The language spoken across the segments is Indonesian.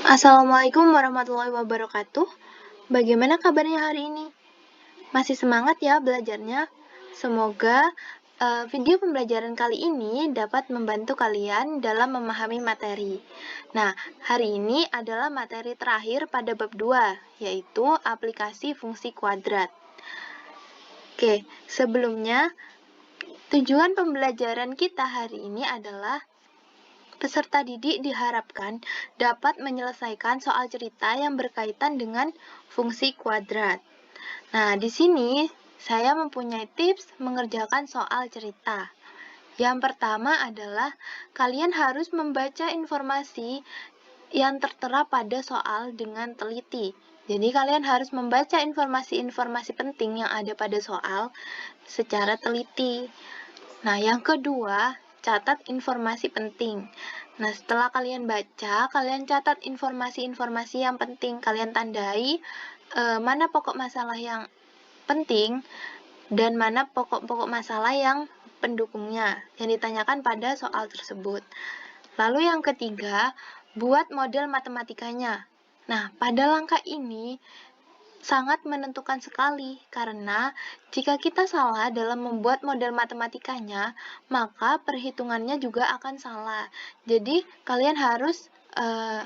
Assalamualaikum warahmatullahi wabarakatuh. Bagaimana kabarnya hari ini? Masih semangat ya belajarnya? Semoga video pembelajaran kali ini dapat membantu kalian dalam memahami materi. Nah, hari ini adalah materi terakhir pada bab 2, yaitu aplikasi fungsi kuadrat. Oke, sebelumnya tujuan pembelajaran kita hari ini adalah peserta didik diharapkan dapat menyelesaikan soal cerita yang berkaitan dengan fungsi kuadrat. Nah, di sini saya mempunyai tips mengerjakan soal cerita. Yang pertama adalah kalian harus membaca informasi yang tertera pada soal dengan teliti. Jadi kalian harus membaca informasi-informasi penting yang ada pada soal secara teliti. Nah, yang kedua, catat informasi penting. Nah, setelah kalian baca, kalian catat informasi-informasi yang penting. Kalian tandai mana pokok masalah yang penting dan mana pokok-pokok masalah yang pendukungnya yang ditanyakan pada soal tersebut. Lalu yang ketiga, buat model matematikanya. Nah, pada langkah ini sangat menentukan sekali karena jika kita salah dalam membuat model matematikanya, maka perhitungannya juga akan salah. Jadi, kalian harus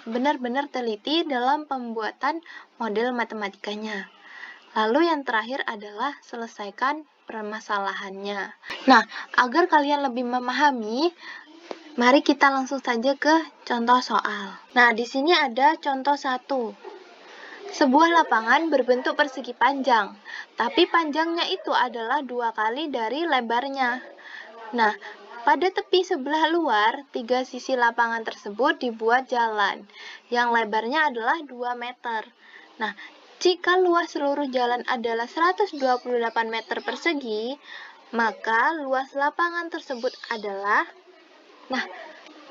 benar-benar teliti dalam pembuatan model matematikanya. Lalu yang terakhir adalah selesaikan permasalahannya. Nah, agar kalian lebih memahami, mari kita langsung saja ke contoh soal. Nah, di sini ada contoh 1. Sebuah lapangan berbentuk persegi panjang, tapi panjangnya itu adalah 2 kali dari lebarnya. Nah, pada tepi sebelah luar, 3 sisi lapangan tersebut dibuat jalan, yang lebarnya adalah 2 meter. Nah, jika luas seluruh jalan adalah 128 meter persegi, maka luas lapangan tersebut adalah... Nah,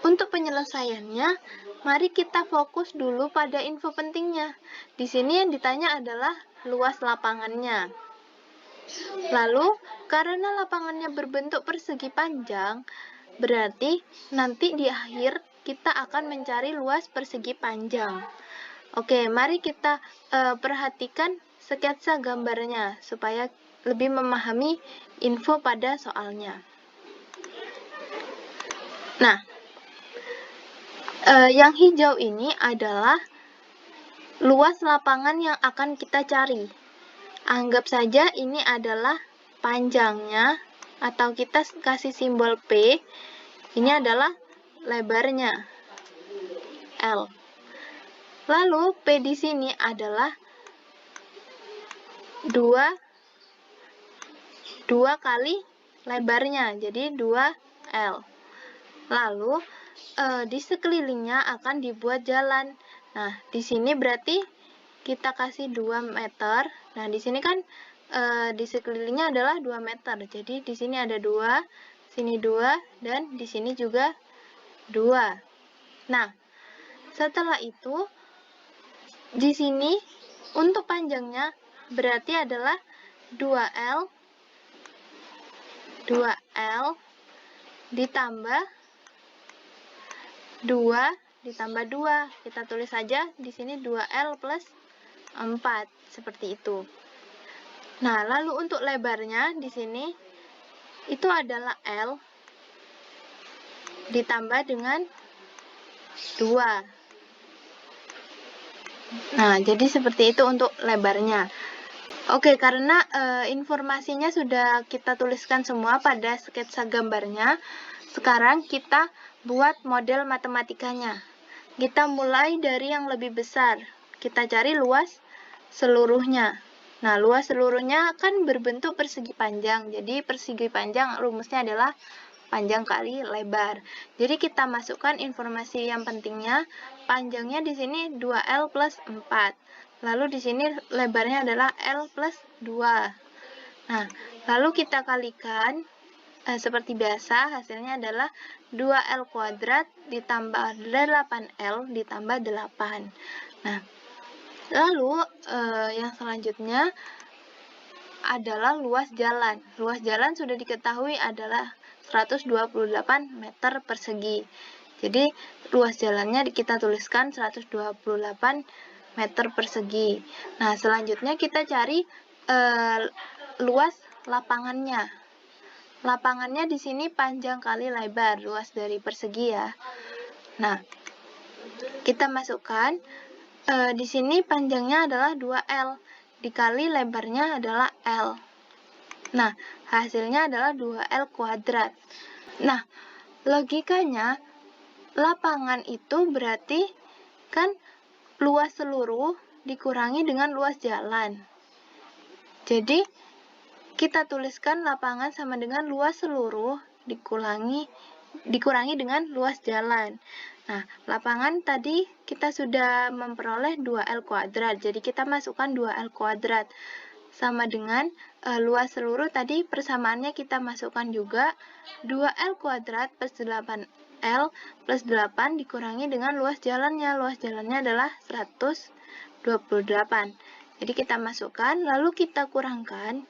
untuk penyelesaiannya, mari kita fokus dulu pada info pentingnya. Di sini yang ditanya adalah luas lapangannya. Lalu, karena lapangannya berbentuk persegi panjang, berarti nanti di akhir kita akan mencari luas persegi panjang. Oke, mari kita perhatikan sketsa gambarnya supaya lebih memahami info pada soalnya. Nah, yang hijau ini adalah luas lapangan yang akan kita cari. Anggap saja ini adalah panjangnya, atau kita kasih simbol P. Ini adalah lebarnya, L. Lalu P di sini adalah 2 kali lebarnya, jadi 2L. Lalu di sekelilingnya akan dibuat jalan. Nah, di sini berarti kita kasih 2 meter. Nah, di sini kan di sekelilingnya adalah 2 meter. Jadi di sini ada 2, sini 2, dan di sini juga 2. Nah, setelah itu di sini untuk panjangnya berarti adalah 2L ditambah 2 ditambah 2. Kita tulis saja di sini 2L plus 4, seperti itu. Nah, lalu untuk lebarnya di sini itu adalah L ditambah dengan 2. Nah, jadi seperti itu untuk lebarnya. Oke, karena informasinya sudah kita tuliskan semua pada sketsa gambarnya, sekarang kita buat model matematikanya. Kita mulai dari yang lebih besar. Kita cari luas seluruhnya. Nah, luas seluruhnya kan berbentuk persegi panjang. Jadi persegi panjang rumusnya adalah panjang kali lebar. Jadi kita masukkan informasi yang pentingnya. Panjangnya di sini 2L plus 4. Lalu di sini lebarnya adalah L plus 2. Nah, lalu kita kalikan seperti biasa, hasilnya adalah 2L kuadrat ditambah 8L ditambah 8. Nah, lalu yang selanjutnya adalah luas jalan. Luas jalan sudah diketahui adalah 128 meter persegi. Jadi luas jalannya kita tuliskan 128 meter persegi. Nah, selanjutnya kita cari luas lapangannya. Lapangannya di sini panjang kali lebar, luas dari persegi ya. Nah, kita masukkan di sini panjangnya adalah 2L dikali lebarnya adalah L. Nah, hasilnya adalah 2L kuadrat. Nah, logikanya lapangan itu berarti kan luas seluruh dikurangi dengan luas jalan. Jadi, kita tuliskan lapangan sama dengan luas seluruh dikurangi dengan luas jalan. Nah, lapangan tadi kita sudah memperoleh 2L kuadrat. Jadi, kita masukkan 2L kuadrat. Sama dengan luas seluruh tadi persamaannya kita masukkan juga 2L kuadrat plus 8L plus 8 dikurangi dengan luas jalannya. Luas jalannya adalah 128. Jadi kita masukkan, lalu kita kurangkan.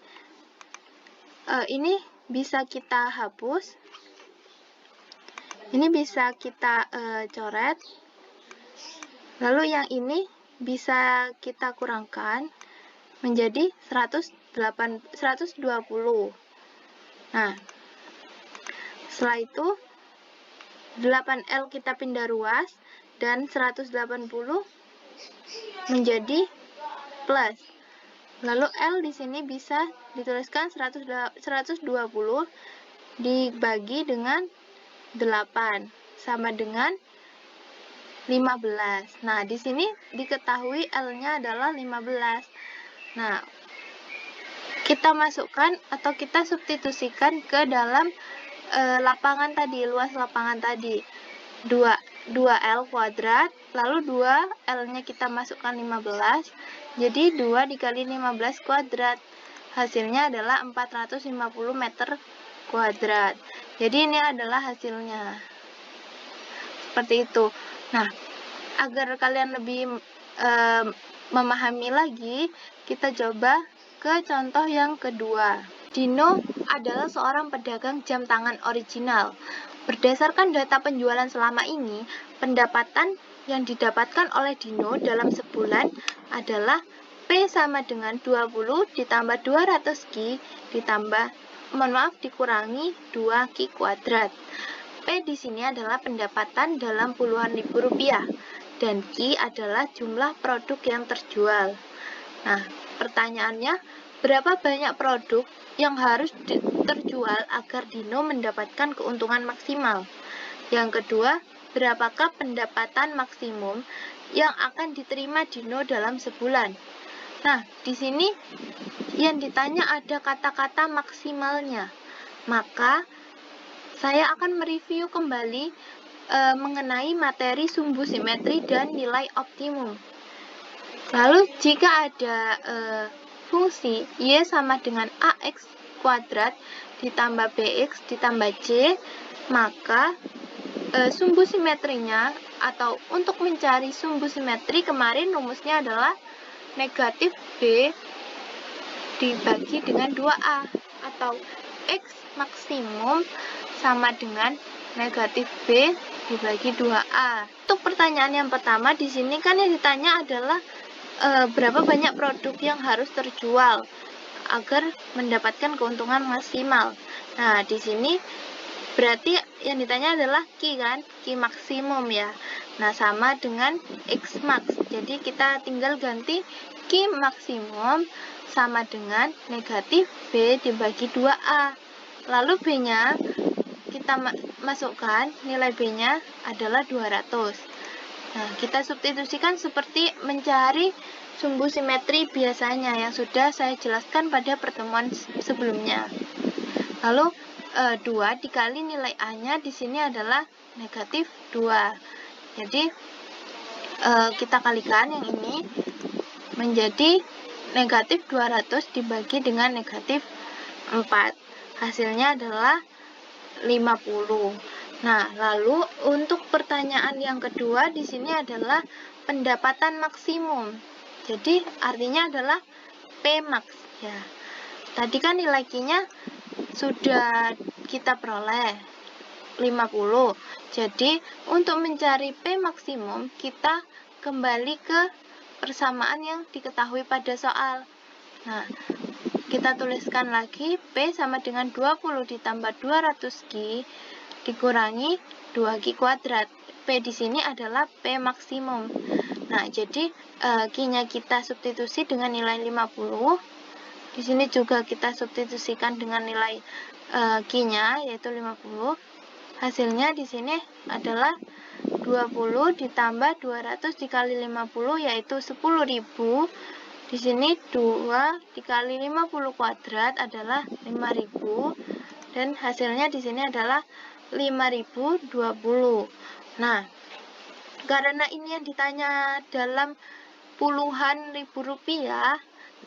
Ini bisa kita hapus. Ini bisa kita coret. Lalu yang ini bisa kita kurangkan menjadi 120. Nah, setelah itu 8L kita pindah ruas dan 180 menjadi plus. Lalu L di sini bisa dituliskan 120 dibagi dengan 8 sama dengan 15. Nah, di sini diketahui L-nya adalah 15. Nah, kita masukkan atau kita substitusikan ke dalam lapangan tadi, luas lapangan tadi. 2L kuadrat, lalu 2L-nya kita masukkan 15, jadi 2 dikali 15 kuadrat. Hasilnya adalah 450 meter kuadrat. Jadi ini adalah hasilnya. Seperti itu. Nah, agar kalian lebih memahami lagi, kita coba ke contoh yang kedua. Dino adalah seorang pedagang jam tangan original. Berdasarkan data penjualan selama ini, pendapatan yang didapatkan oleh Dino dalam sebulan adalah P sama dengan 20 ditambah 200 Q dikurangi 2 Q kuadrat. P di sini adalah pendapatan dalam puluhan ribu rupiah dan Q adalah jumlah produk yang terjual. Nah, pertanyaannya, berapa banyak produk yang harus terjual agar Dino mendapatkan keuntungan maksimal? Yang kedua, berapakah pendapatan maksimum yang akan diterima Dino dalam sebulan? Nah, di sini yang ditanya ada kata-kata maksimalnya. Maka, saya akan mereview kembali mengenai materi sumbu simetri dan nilai optimum. Lalu, jika ada fungsi Y sama dengan AX kuadrat ditambah BX ditambah C, maka sumbu simetrinya atau untuk mencari sumbu simetri kemarin rumusnya adalah negatif B dibagi dengan 2A atau X maksimum sama dengan negatif B dibagi 2A. Untuk pertanyaan yang pertama di sini kan yang ditanya adalah berapa banyak produk yang harus terjual agar mendapatkan keuntungan maksimal. Nah, di sini berarti yang ditanya adalah Q kan, Q maksimum ya. Nah, sama dengan X max. Jadi kita tinggal ganti Q maksimum sama dengan negatif B dibagi 2A. Lalu B-nya kita masukkan, nilai B-nya adalah 200. Nah, kita substitusikan seperti mencari sumbu simetri biasanya yang sudah saya jelaskan pada pertemuan sebelumnya. Lalu 2 dikali nilai A-nya di sini adalah negatif 2. Jadi kita kalikan yang ini menjadi negatif 200 dibagi dengan negatif 4. Hasilnya adalah 50. Nah, lalu untuk pertanyaan yang kedua di sini adalah pendapatan maksimum. Jadi artinya adalah P max ya. Tadi kan nilai Q-nya sudah kita peroleh. 50. Jadi, untuk mencari P maksimum, kita kembali ke persamaan yang diketahui pada soal. Nah, kita tuliskan lagi P sama dengan 20 ditambah 200Q dikurangi 2Q kuadrat. P di sini adalah P maksimum. Nah, jadi Q-nya kita substitusi dengan nilai 50. Di sini juga kita substitusikan dengan nilai Q-nya yaitu 50. Hasilnya di sini adalah 20 ditambah 200 dikali 50 yaitu 10.000. Di sini 2 dikali 50 kuadrat adalah 5.000 dan hasilnya di sini adalah 5.020. Nah, karena ini yang ditanya dalam puluhan ribu rupiah.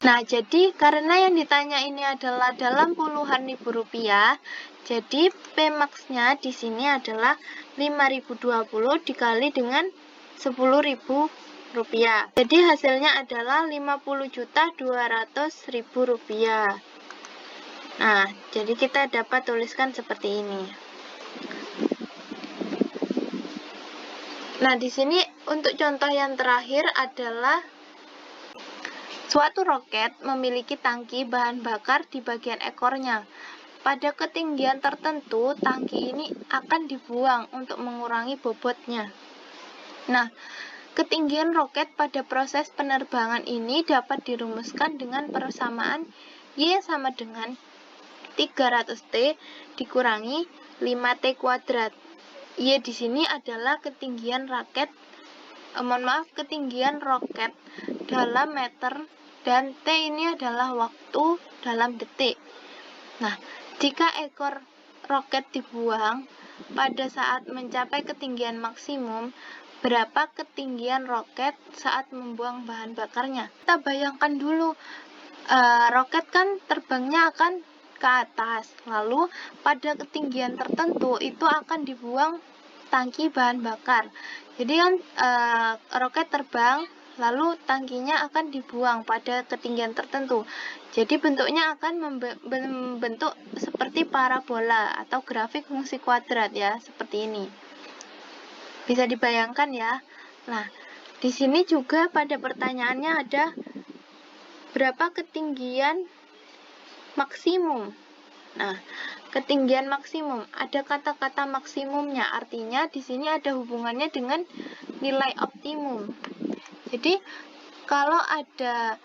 Nah, jadi karena yang ditanya ini adalah dalam puluhan ribu rupiah, jadi P max-nya di sini adalah 5.020 dikali dengan 10.000 rupiah. Jadi hasilnya adalah 50.200.000 rupiah. Nah, jadi kita dapat tuliskan seperti ini. Nah, di sini untuk contoh yang terakhir adalah suatu roket memiliki tangki bahan bakar di bagian ekornya. Pada ketinggian tertentu, tangki ini akan dibuang untuk mengurangi bobotnya. Nah, ketinggian roket pada proses penerbangan ini dapat dirumuskan dengan persamaan Y sama dengan 300T dikurangi 5T kuadrat. Y di sini adalah ketinggian ketinggian roket dalam meter dan T ini adalah waktu dalam detik. Nah, jika ekor roket dibuang pada saat mencapai ketinggian maksimum, berapa ketinggian roket saat membuang bahan bakarnya? Kita bayangkan dulu, roket kan terbangnya akan ke atas, lalu pada ketinggian tertentu itu akan dibuang tangki bahan bakar. Jadi kan roket terbang, lalu tangkinya akan dibuang pada ketinggian tertentu. Jadi bentuknya akan membentuk seperti parabola atau grafik fungsi kuadrat ya, seperti ini. Bisa dibayangkan ya. Nah, di sini juga pada pertanyaannya ada berapa ketinggian maksimum. Nah, ketinggian maksimum, ada kata-kata maksimumnya, artinya di sini ada hubungannya dengan nilai optimum. Jadi, kalau ada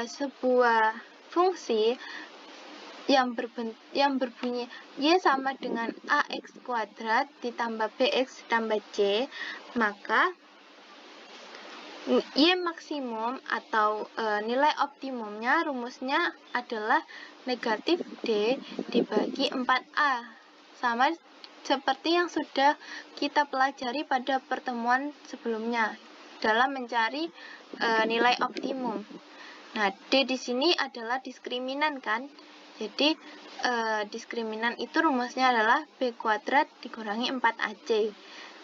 sebuah fungsi yang berbunyi Y sama dengan AX kuadrat ditambah BX ditambah C, maka Y maksimum atau nilai optimumnya rumusnya adalah negatif D dibagi 4A. Sama seperti yang sudah kita pelajari pada pertemuan sebelumnya dalam mencari nilai optimum. Nah, D di sini adalah diskriminan kan? Jadi diskriminan itu rumusnya adalah B kuadrat dikurangi 4AC.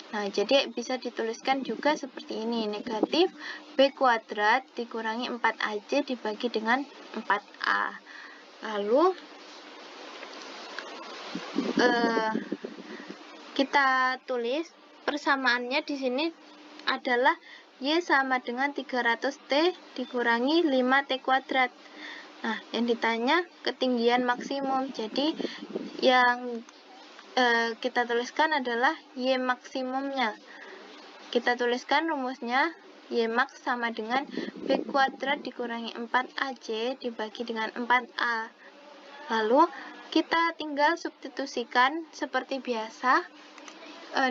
Nah, jadi bisa dituliskan juga seperti ini, negatif B kuadrat dikurangi 4AC dibagi dengan 4A. Lalu kita tulis persamaannya di sini adalah Y sama dengan 300T dikurangi 5T kuadrat. Nah, yang ditanya ketinggian maksimum. Jadi, yang kita tuliskan adalah Y maksimumnya. Kita tuliskan rumusnya Y max sama dengan B kuadrat dikurangi 4AC dibagi dengan 4A. Lalu, kita tinggal substitusikan seperti biasa.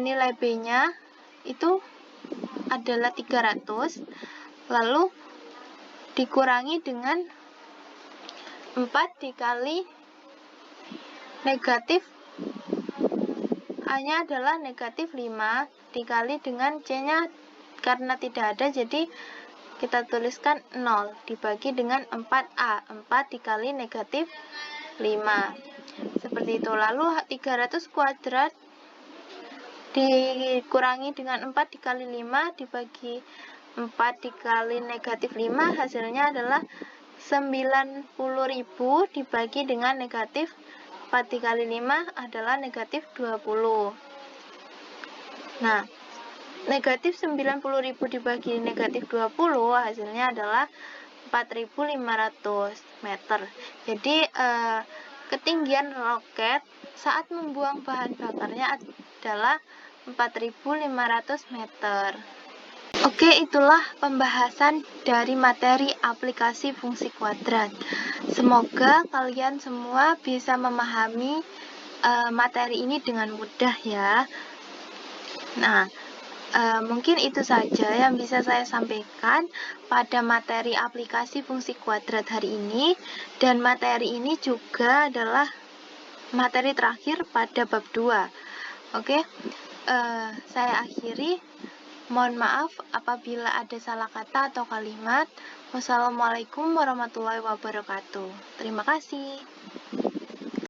Nilai B-nya itu adalah 300, lalu dikurangi dengan 4 dikali negatif A-nya adalah negatif 5 dikali dengan C-nya karena tidak ada, jadi kita tuliskan 0 dibagi dengan 4A, 4 dikali negatif 5. Seperti itu. Lalu 300 kuadrat dikurangi dengan 4 dikali 5 dibagi 4 dikali negatif 5, hasilnya adalah 90.000 dibagi dengan negatif 4 dikali 5 adalah negatif 20. Nah, negatif 90.000 dibagi negatif 20 hasilnya adalah 4.500 meter. Jadi ketinggian roket saat membuang bahan bakarnya adalah 4.500 meter. Oke, itulah pembahasan dari materi aplikasi fungsi kuadrat. Semoga kalian semua bisa memahami materi ini dengan mudah ya. Nah, mungkin itu saja yang bisa saya sampaikan pada materi aplikasi fungsi kuadrat hari ini, dan materi ini juga adalah materi terakhir pada bab 2. Oke, saya akhiri. Mohon maaf apabila ada salah kata atau kalimat. Wassalamualaikum warahmatullahi wabarakatuh. Terima kasih.